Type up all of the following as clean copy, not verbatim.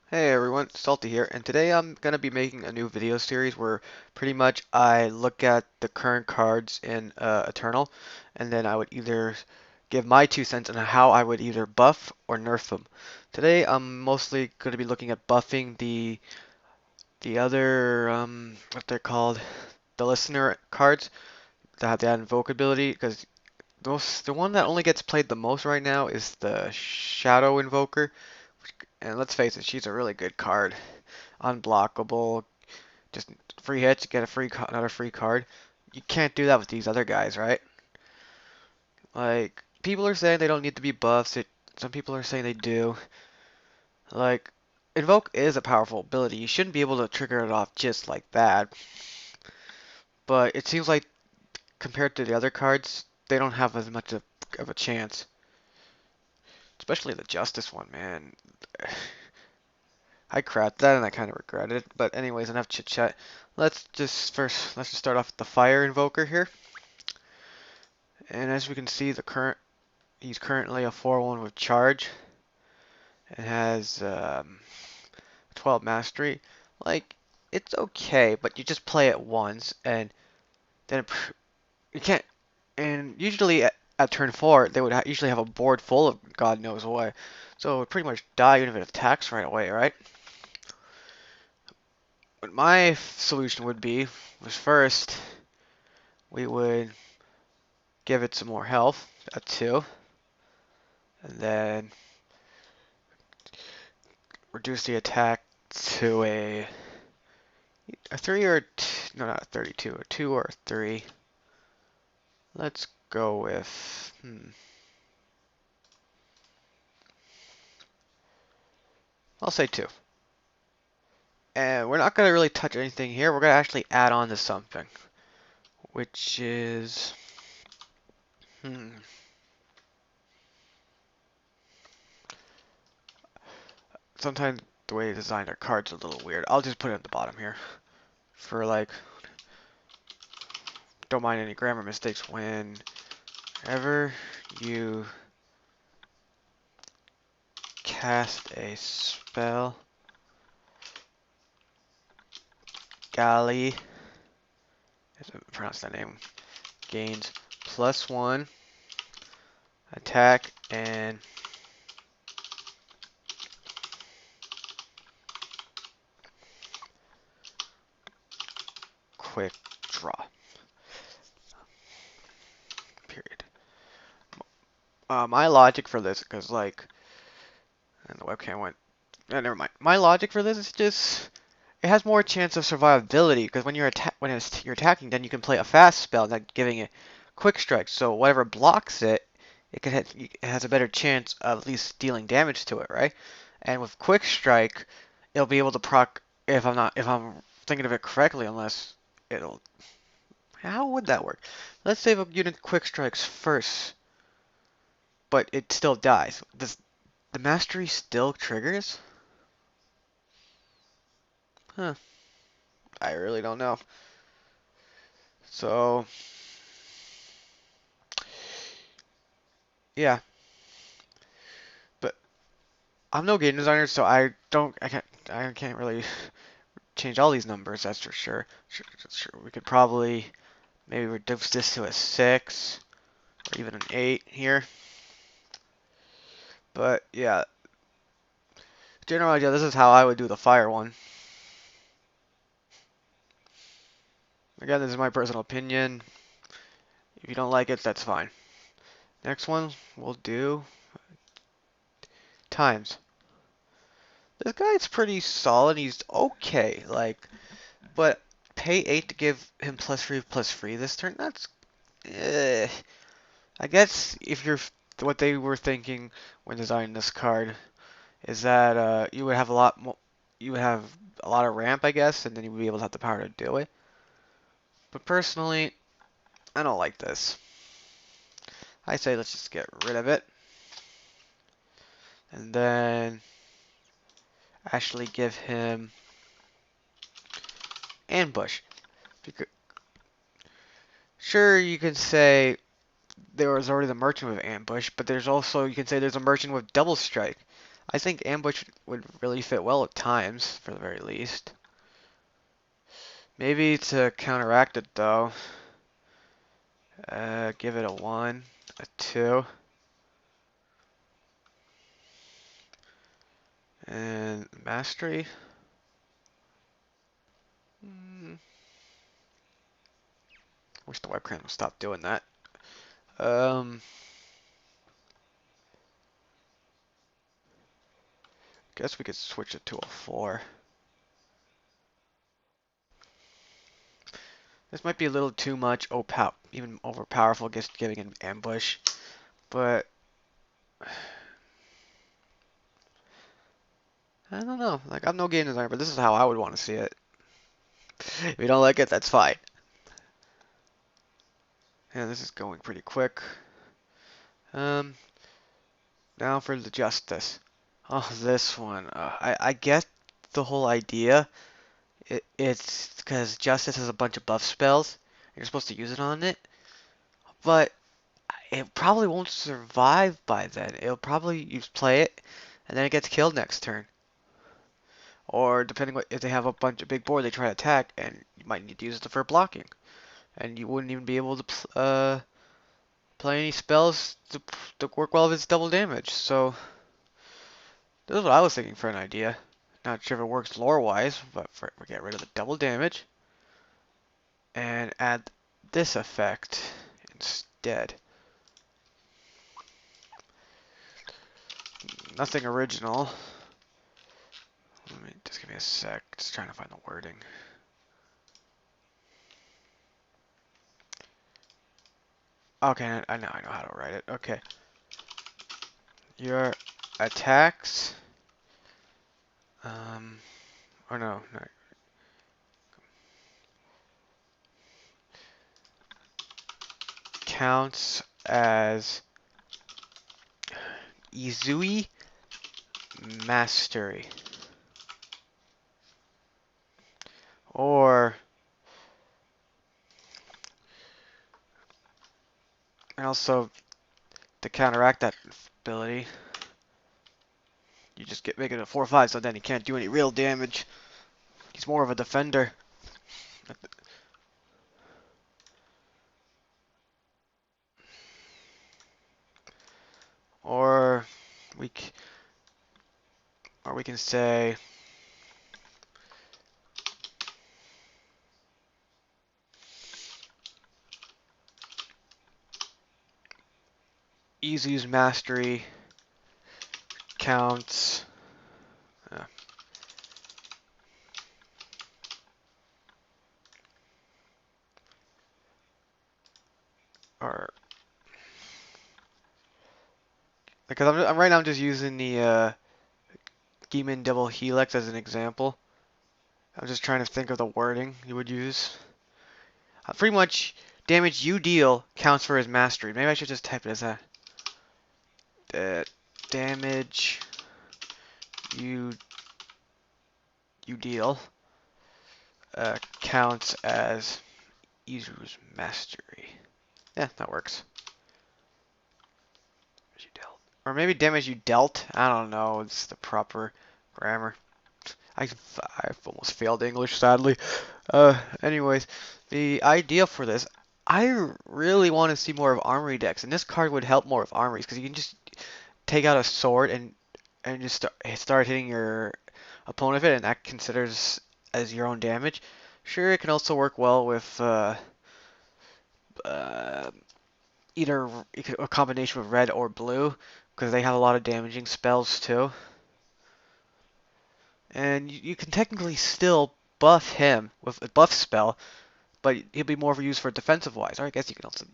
Hey everyone, Salty here, and today I'm going to be making a new video series where pretty much I look at the current cards in Eternal, and then I would either give my 2 cents on how I would either buff or nerf them. Today I'm mostly going to be looking at buffing the other, what they're called, the listener cards that have that invoke ability, because the one that only gets played the most right now is the Shadow Invoker, and let's face it, she's a really good card. Unblockable, just free hits, get another free card. You can't do that with these other guys, right? Like, people are saying they don't need to be buffs. Some people are saying they do. Like, Invoke is a powerful ability. You shouldn't be able to trigger it off just like that. But it seems like compared to the other cards, they don't have as much of a chance. Especially the Justice one, man. I cracked that and I kind of regret it. But anyways, enough chit chat. Let's just start off with the Fire Invoker here. And as we can see, he's currently a 4-1 with charge and has 12 mastery. Like, it's okay, but you just play it once and then you can't. And usually at turn 4, they would usually have a board full of God knows what. So it would pretty much die even if it attacks right away, right? What my solution would be was first we would give it some more health at 2, and then reduce the attack to a 3 or no, not a 32, a 2 or a 3. Let's go with, I'll say 2. And we're not going to really touch anything here. We're going to actually add on to something, which is, hmm, sometimes the way they design their cards is a little weird. I'll just put it at the bottom here for like, don't mind any grammar mistakes. Whenever you cast a spell, Galley, as I pronounce that name, gains +1 attack and quick draw. Period. My logic for this, because like, and the webcam went. Never mind. My logic for this is just it has more chance of survivability because when you're attacking, then you can play a fast spell, not giving it quick strike. So whatever blocks it, it has a better chance of at least dealing damage to it, right? And with quick strike, it'll be able to proc if I'm thinking of it correctly, unless it'll. How would that work? Let's say if a unit quick strikes first, but it still dies. Does the mastery still triggers? Huh. I really don't know. So, yeah. But I'm no game designer, so I can't really change all these numbers, that's for sure. Sure. We could probably maybe reduce this to a 6 or even an 8 here. But yeah, general idea, this is how I would do the fire one. Again, this is my personal opinion. If you don't like it, that's fine. Next one, we'll do times. This guy's pretty solid. He's okay, like, but pay 8 to give him +3/+3 this turn. That's, I guess if you're what they were thinking when designing this card is that you would have a lot more, you would have a lot of ramp, I guess, and then you would be able to have the power to do it. But personally, I don't like this. I say let's just get rid of it, and then actually give him ambush. Because, sure, you can say there was already the merchant with ambush, but there's also you can say there's a merchant with double strike. I think ambush would really fit well at times, for the very least. Maybe to counteract it though, give it a 1, a 2, and mastery. Mm, wish the webcam would stop doing that. Guess we could switch it to a 4. This might be a little too much even overpowerful, just giving an ambush, but I don't know. Like, I'm no game designer, but this is how I would want to see it. If you don't like it, that's fine. Yeah, this is going pretty quick. Um, Now for the justice. Oh, this one. I get the whole idea. It's because justice has a bunch of buff spells. You're supposed to use it on it, but it probably won't survive by then. It'll probably you play it, and then it gets killed next turn. Or depending what if they have a bunch of big board, they try to attack, and you might need to use it for blocking, and you wouldn't even be able to play any spells to work well if it's double damage. So this is what I was thinking for an idea. Not sure if it works lore-wise, but we get rid of the double damage and add this effect instead. Nothing original. Let me just give me a sec. Just trying to find the wording. Okay, I know how to write it. Okay. Your attacks, or no, counts as Izui Mastery. Or, and also to counteract that ability, you just make it a 4/5, so then he can't do any real damage. He's more of a defender. Or we can say Izu's mastery counts or because I'm right now I'm just using the Demon Devil Helix as an example. I'm just trying to think of the wording you would use. Pretty much damage you deal counts for his mastery. Maybe I should just type it as that. Damage you deal counts as Izu's mastery. Yeah, that works. You dealt. Or maybe damage you dealt. I don't know. It's the proper grammar. I've almost failed English, sadly. Anyways, the idea for this, I really want to see more of armory decks, and this card would help more with armories because you can just take out a sword and just start hitting your opponent with it, and that considers as your own damage. Sure, it can also work well with uh, either a combination with red or blue because they have a lot of damaging spells too. And you can technically still buff him with a buff spell, but he'll be more used for defensive wise. Or I guess you can also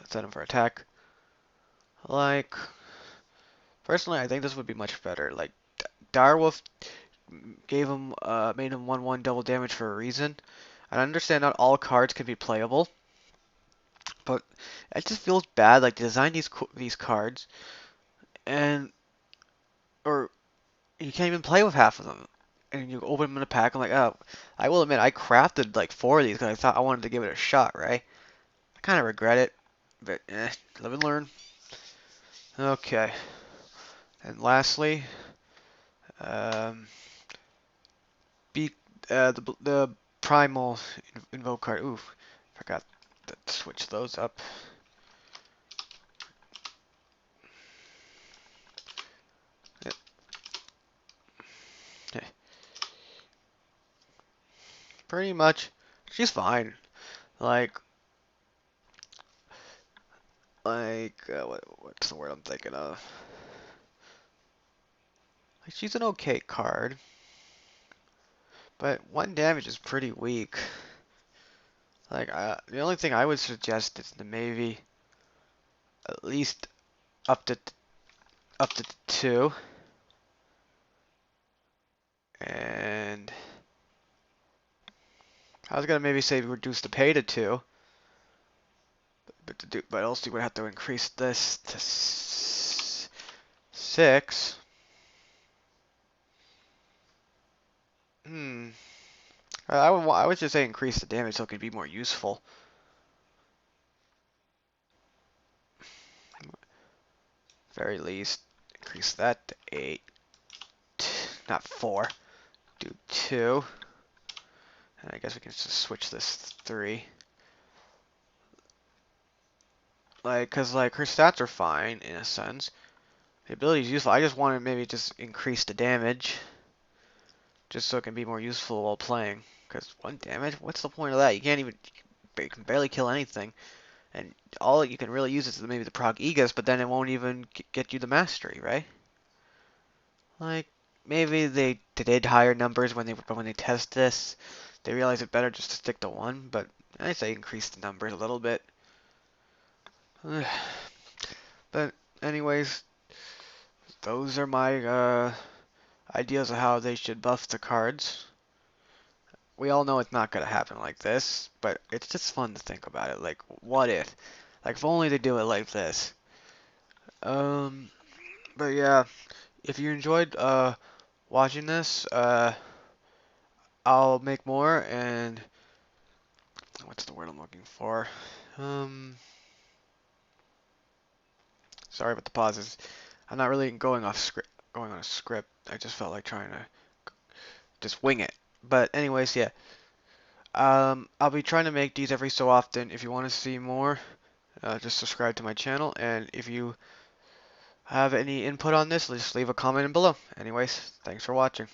set him for attack. Like, personally, I think this would be much better. Like, Direwolf made him 1/1 double damage for a reason. I understand not all cards can be playable, but it just feels bad. Like, design these cards, and or you can't even play with half of them. And you open them in a pack. I'm like, oh, I will admit, I crafted like 4 of these because I thought I wanted to give it a shot, right? I kind of regret it, but live and learn. Okay, and lastly, Um, be the primal invoke card. Ooh, forgot to switch those up. Pretty much, she's fine. Like, what's the word I'm thinking of? Like, she's an okay card, but one damage is pretty weak. Like, the only thing I would suggest is to maybe at least up to up to two, and I was gonna maybe say reduce the pay to two, but also you would have to increase this to six. Hmm. I would just say increase the damage so it could be more useful. Very least, increase that to eight, not four. Do two, and I guess we can just switch this to three. Like, cause like her stats are fine in a sense. The ability is useful. I just want to maybe just increase the damage, just so it can be more useful while playing. Cause one damage, what's the point of that? You can't even, you can barely kill anything, and all you can really use is maybe the proc Aegis, but then it won't even get you the mastery, right? Like maybe they did higher numbers when they test this. They realized it better just to stick to one, but I say increase the numbers a little bit. But anyways, those are my ideas of how they should buff the cards. We all know it's not gonna happen like this, but it's just fun to think about it. Like, what if? Like, if only they do it like this. Um, but yeah, if you enjoyed watching this, I'll make more and what's the word I'm looking for? Um, sorry about the pauses. I'm not really going on a script. I just felt like trying to just wing it. But anyways, yeah. I'll be trying to make these every so often. If you want to see more, just subscribe to my channel. And if you have any input on this, just leave a comment below. Anyways, thanks for watching.